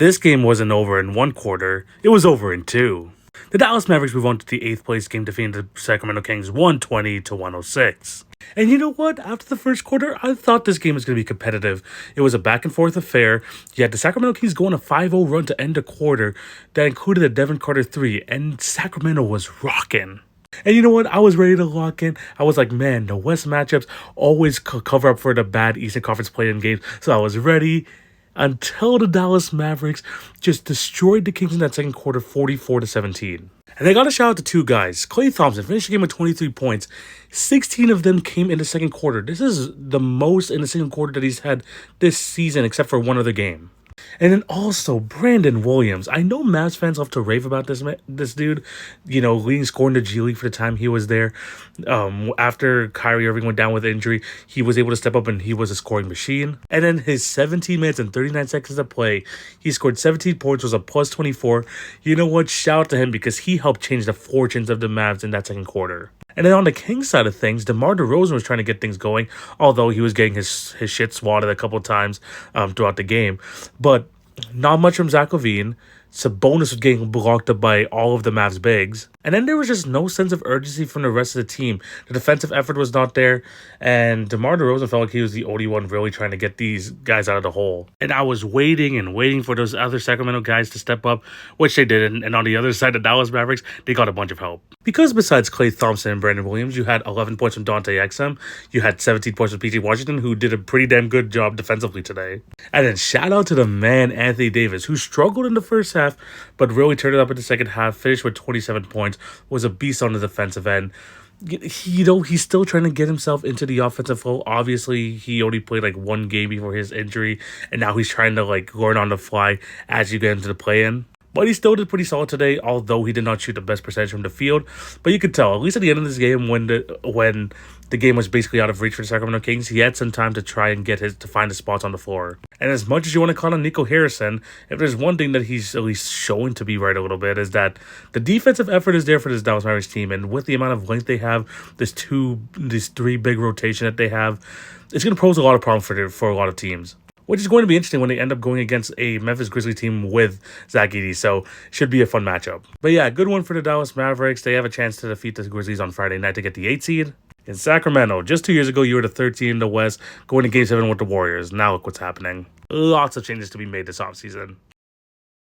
This game wasn't over in one quarter, it was over in two. The Dallas Mavericks move on to the 8th place game, defeating the Sacramento Kings 120 to 106. And you know what? After the first quarter, I thought this game was going to be competitive. It was a back and forth affair. You had the Sacramento Kings going a 5-0 run to end the quarter that included a Devin Carter 3, and Sacramento was rocking. And you know what? I was ready to lock in. I was like, man, the West matchups always cover up for the bad Eastern Conference play-in games. So I was ready until the Dallas Mavericks just destroyed the Kings in that second quarter 44 to 17. And I got to shout out to two guys. Klay Thompson finished the game with 23 points. 16 of them came in the second quarter. This is the most in the second quarter that he's had this season, except for one other game. And then also Brandon Williams. I know Mavs fans love to rave about this dude. You know, leading scorer in the G League for the time he was there. After Kyrie Irving went down with injury, he was able to step up and he was a scoring machine. And then his 17 minutes and 39 seconds of play, he scored 17 points, was a plus 24. You know what? Shout out to him because he helped change the fortunes of the Mavs in that second quarter. And then on the Kings side of things, DeMar DeRozan was trying to get things going, although he was getting his shit swatted a couple times throughout the game. But not much from Zach LaVine. Sabonis was getting blocked up by all of the Mavs bigs. And then there was just no sense of urgency from the rest of the team. The defensive effort was not there. And DeMar DeRozan felt like he was the only one really trying to get these guys out of the hole. And I was waiting and waiting for those other Sacramento guys to step up, which they did. And on the other side, the Dallas Mavericks, they got a bunch of help. Because besides Klay Thompson and Brandon Williams, you had 11 points from Dante Exum. You had 17 points from P.J. Washington, who did a pretty damn good job defensively today. And then shout out to the man, Anthony Davis, who struggled in the first half, but really turned it up in the second half, finished with 27 points, was a beast on the defensive end. He's still trying to get himself into the offensive flow. Obviously, he only played like one game before his injury, and now he's trying to like learn on the fly as you get into the play-in. But he still did pretty solid today, although he did not shoot the best percentage from the field. But you could tell, at least at the end of this game, when the game was basically out of reach for the Sacramento Kings, he had some time to try and to find his spots on the floor. And as much as you want to call on Nico Harrison, if there's one thing that he's at least showing to be right a little bit, is that the defensive effort is there for this Dallas Mavericks team. And with the amount of length they have, this 3 big rotation that they have, it's going to pose a lot of problems for a lot of teams. Which is going to be interesting when they end up going against a Memphis Grizzlies team with Zach Edey. So, should be a fun matchup. But yeah, good one for the Dallas Mavericks. They have a chance to defeat the Grizzlies on Friday night to get the 8th seed. In Sacramento, just 2 years ago, you were the 3rd team in the West, going to Game 7 with the Warriors. Now look what's happening. Lots of changes to be made this offseason.